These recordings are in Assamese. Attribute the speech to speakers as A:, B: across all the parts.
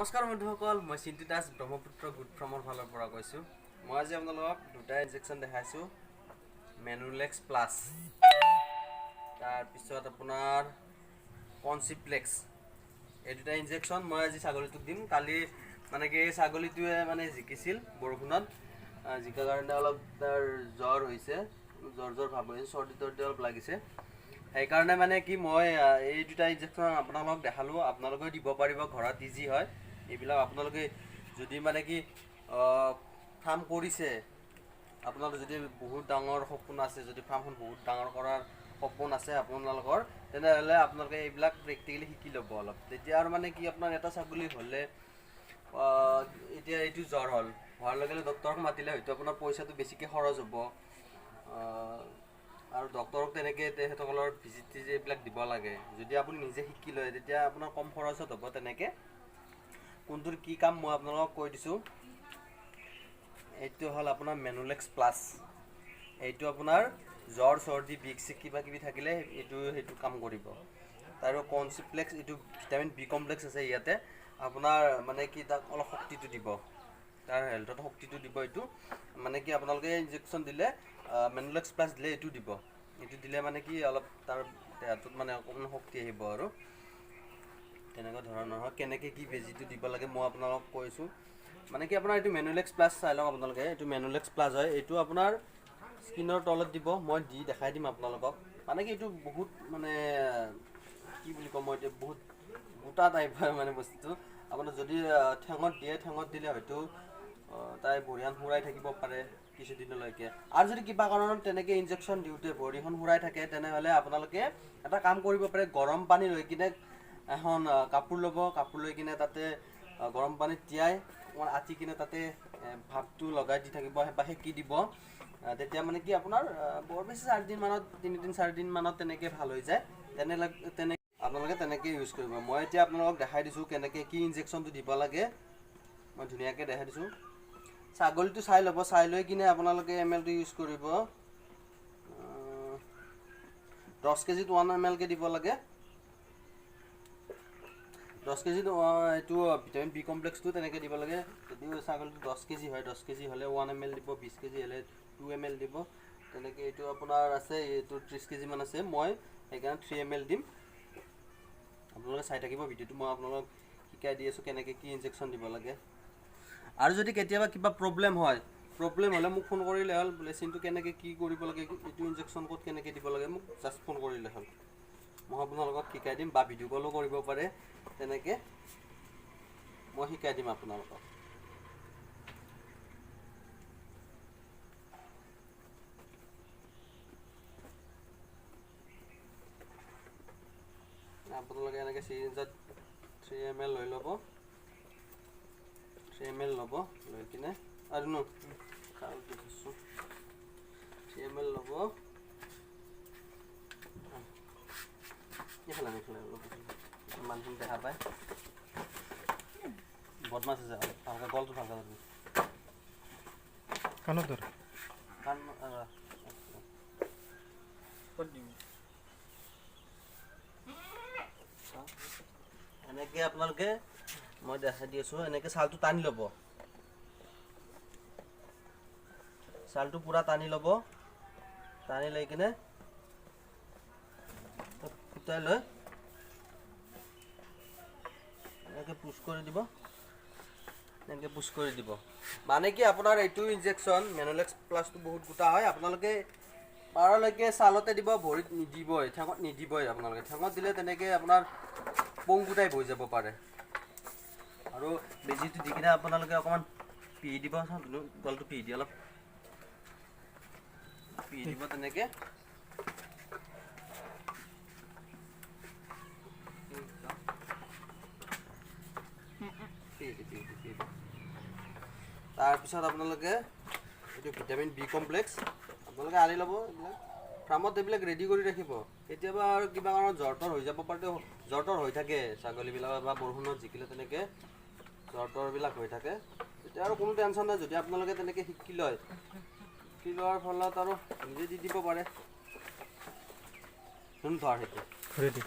A: নমস্কাৰ বন্ধুসকল, মই চিন্তু দাস ব্ৰহ্মপুত্ৰ গুড ফাৰ্মৰ ফালৰ পৰা কৈছোঁ। মই আজি আপোনালোকক দুটা ইনজেকশ্যন দেখাইছোঁ, মেনুলেক্স প্লাছ, তাৰপিছত আপোনাৰ কনচিপ্লেক্স। এই দুটা ইনজেকশ্যন মই আজি ছাগলীটোক দিম। কালি মানে কি ছাগলীটোৱে মানে জিকিছিল বৰষুণত, জিকাৰ কাৰণে অলপ তাৰ জ্বৰ হৈছে, জ্বৰ ভাৱ হৈছে, চৰ্দি তৰ্দি অলপ লাগিছে। সেইকাৰণে মানে কি মই এই দুটা ইনজেকশ্যন আপোনালোকক দেখালোঁ। আপোনালোকেও দিব পাৰিব, ঘৰত ইজি হয় এইবিলাক। আপোনালোকে যদি মানে কি ফাৰ্ম কৰিছে, আপোনালোকৰ যদি বহুত ডাঙৰ সপোন আছে, যদি ফাৰ্মখন বহুত ডাঙৰ কৰাৰ সপোন আছে আপোনালোকৰ, তেনেহ'লে আপোনালোকে এইবিলাক প্ৰেক্টিকেলি শিকি ল'ব অলপ। তেতিয়া আৰু মানে কি আপোনাৰ এটা ছাগলী হ'লে এতিয়া এইটো জ্বৰ হোৱাৰ লগে লগে ডক্তৰক মাতিলে হয়তো আপোনাৰ পইচাটো বেছিকৈ খৰচ হ'ব, আৰু ডক্তৰক তেনেকৈ তেখেতসকলৰ ভিজিট এইবিলাক দিব লাগে। যদি আপুনি নিজে শিকি লয় তেতিয়া আপোনাৰ কম খৰচত হ'ব। তেনেকৈ কোনটোৰ কি কাম মই আপোনালোকক কৈ দিছোঁ। এইটো হ'ল আপোনাৰ মেনুলেক্স প্লাছ। এইটো আপোনাৰ জ্বৰ চৰ্দি বিষ চিক কিবা কিবি থাকিলে সেইটো কাম কৰিব। আৰু কনচিপ্লেক্স, এইটো ভিটামিন বি কমপ্লেক্স আছে ইয়াতে, আপোনাৰ মানে কি তাক অলপ শক্তিটো দিব, তাৰ হেল্থত শক্তিটো দিব। এইটো মানে কি আপোনালোকে ইনজেকশ্যন দিলে, মেনুলেক্স প্লাছ দিলে এইটো দিব। এইটো দিলে মানে কি অলপ তাৰ দেহটোত মানে অকণমান শক্তি আহিব। আৰু তেনেকুৱা ধৰণৰ হয়। কেনেকৈ কি বেজীটো দিব লাগে মই আপোনালোকক কৈছোঁ। মানে কি আপোনাৰ এইটো মেনুলেক্স প্লাছ চাই লওক আপোনালোকে। এইটো মেনুলেক্স প্লাছ হয়। এইটো আপোনাৰ স্কিনৰ তলত দিব, মই দি দেখাই দিম আপোনালোকক। মানে কি এইটো বহুত মানে কি বুলি ক'ম মই, এতিয়া বহুত গোটা টাইপ হয় মানে বস্তুটো। আপোনাৰ যদি ঠেঙত দিয়ে, ঠেঙত দিলে হয়তো তাই ভৰিখন সুৰাই থাকিব পাৰে কিছুদিনলৈকে। আৰু যদি কিবা কাৰণত তেনেকৈ ইনজেকশ্যন দিওঁতে ভৰিখন সুৰাই থাকে, তেনেহ'লে আপোনালোকে এটা কাম কৰিব পাৰে। গৰম পানী লৈ কিনে এখন কাপোৰ ল'ব, কাপোৰ লৈ কিনে তাতে গৰম পানীত তিয়াই অকণমান আঁতি কিনে তাতে ভাপটো লগাই দি থাকিব বা সেকি দিব। তেতিয়া মানে কি আপোনাৰ বৰ বেছি 3-4 দিনমানত তেনেকৈ ভাল হৈ যায়। আপোনালোকে তেনেকৈ ইউজ কৰিব। মই এতিয়া আপোনালোকক দেখাই দিছোঁ কেনেকৈ কি ইনজেকশ্যনটো দিব লাগে। মই ধুনীয়াকৈ দেখাই দিছোঁ। ছাগলীটো চাই ল'ব, চাই লৈ কিনে আপোনালোকে ml টো ইউজ কৰিব। 10 কেজিত 1 ml কৈ দিব লাগে। 10 কেজিত এইটো ভিটামিন বি কমপ্লেক্সটো তেনেকৈ দিব লাগে। যদি ছাগলীটো 10 কেজি হয়, 10 কেজি হ'লে 1 ml দিব, 20 কেজি হ'লে 2 ml দিব। তেনেকৈ এইটো আপোনাৰ আছে, এইটো 30 কেজিমান আছে, মই সেইকাৰণে 3 ml দিম। আপোনালোকে চাই থাকিব ভিডিঅ'টো, মই আপোনালোকক শিকাই দি আছোঁ কেনেকৈ কি ইনজেকশ্যন দিব লাগে। আৰু যদি কেতিয়াবা কিবা প্ৰব্লেম হ'লে মোক ফোন কৰিলে হ'ল। বোলে চিন্তু কেনেকৈ কি কৰিব লাগে, এইটো ইনজেকশ্যন ক'ত কেনেকৈ দিব লাগে, মোক জাষ্ট ফোন কৰিলে হ'ল। মই আপোনালোকক শিকাই দিম, বা ভিডিঅ' কলো কৰিব পাৰে। তেনেকৈ মই শিকাই দিম আপোনালোকক। আপোনালোকে এনেকৈ চিৰিঞ্জত 3 ml লৈ ল'ব। 3 ml ল'ব, লৈ কিনে আৰু 3 ml ল'ব। এইফালে মানুহখিনি দেখা পায়, বদমাছ আছে। ভালকৈ গলটো ভালকৈ ধৰিবি।
B: কাণত ধৰ।
A: এনেকৈ আপোনালোকে, মই দেখাই দি আছোঁ, এনেকৈ ছালটো টানি ল'ব। ছালটো পূৰা টানি ল'ব। টানি লৈ কিনে ফুটাই লৈ এনেকৈ পুছ কৰি দিব। এনেকৈ পুছ কৰি দিব। মানে কি আপোনাৰ এইটো ইনজেকশ্যন মেনুলেক্স প্লাছটো বহুত গোটা হয়। আপোনালোকে পাৰলৈকে ছালতে দিব, ভৰিত নিদিবই, ঠেঙত নিদিবই। আপোনালোকে ঠেঙত দিলে তেনেকৈ আপোনাৰ পংগু টাইপ হৈ যাব পাৰে। আৰু বেজীটো দি কিনে আপোনালোকে অকণমান পিহি দিব, গলটো পিহি দি অলপ পিহি দিব তেনেকৈ। তাৰপিছত আপোনালোকে এইটো ভিটামিন বি কমপ্লেক্স আপোনালোকে আনি ল'ব। এইবিলাক ফাৰ্মত এইবিলাক ৰেডি কৰি ৰাখিব। কেতিয়াবা আৰু কিবা কাৰণত জ্বৰ তৰ হৈ যাব পাৰে, জ্বৰ তৰ হৈ থাকে ছাগলীবিলাক, বা বৰষুণত জিকিলে তেনেকৈ জ্বৰ তৰবিলাক হৈ থাকে। তেতিয়া আৰু কোনো টেনশ্যন নাই। যদি আপোনালোকে তেনেকৈ শিকি লয়, শিকি লোৱাৰ ফলত আৰু নিজে দি দিব পাৰে। ধৰ সেইটো
B: ৰেডি।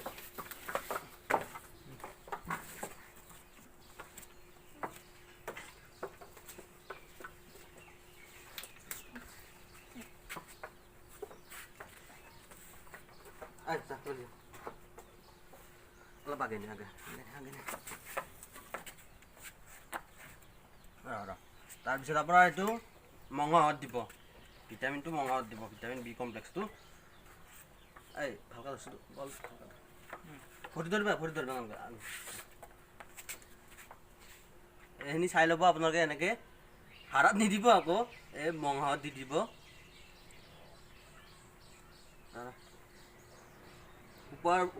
A: অলপ আগে নি আগে তাৰপিছত আপোনাৰ এইটো মঙহত দিব ভিটামিনটো মঙহত দিব ভিটামিন বি কমপ্লেক্সটো এই ভালকৈ বস্তুটো বল ভৰি ধৰিবা এইখিনি চাই ল'ব আপোনালোকে এনেকৈ হাড়ত নিদিব আকৌ এই মঙহত দি দিব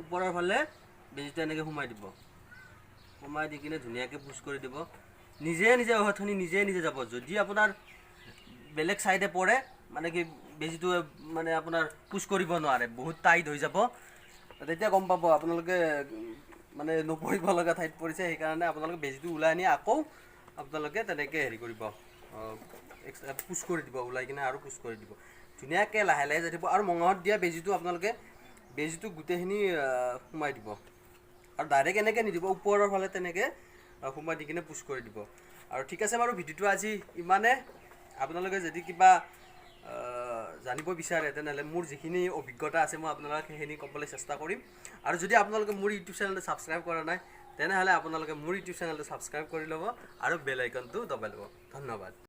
A: ওপৰৰ ফালে বেজীটো এনেকৈ সোমাই দিব সোমাই দি কিনে ধুনীয়াকৈ পুছ কৰি দিব নিজে অহথনি নিজে যাব যদি আপোনাৰ বেলেগ চাইডে পৰে মানে কি বেজীটো মানে আপোনাৰ পুছ কৰিব নোৱাৰে বহুত টাইট হৈ যাব তেতিয়া গম পাব আপোনালোকে মানে নপৰিব লগা ঠাইত পৰিছে সেইকাৰণে আপোনালোকে বেজীটো ওলাই আনি আকৌ আপোনালোকে তেনেকৈ হেৰি কৰিব পুছ কৰি দিব ওলাই কিনে আৰু পুছ কৰি দিব ধুনীয়াকৈ লাহে লাহে যাই দিব আৰু মঙহত দিয়া বেজীটো আপোনালোকে বেজীটো গোটেইখিনি সোমাই দিব আৰু ডাইৰেক্ট এনেকৈ নিদিব ওপৰৰ ফালে তেনেকৈ সোমাই দি কিনে পুছ কৰি দিব আৰু ঠিক আছে বাৰু ভিডিঅ'টো আজি ইমানে আপোনালোকে যদি কিবা জানিব বিচাৰে তেনেহ'লে মোৰ যিখিনি অভিজ্ঞতা আছে মই আপোনালোকক সেইখিনি ক'বলৈ চেষ্টা কৰিম আৰু যদি আপোনালোকে মোৰ ইউটিউব চেনেলটো ছাবস্ক্ৰাইব কৰা নাই তেনেহ'লে আপোনালোকে মোৰ ইউটিউব চেনেলটো ছাবস্ক্ৰাইব কৰি ল'ব আৰু বেল আইকনটো দবাই ল'ব ধন্যবাদ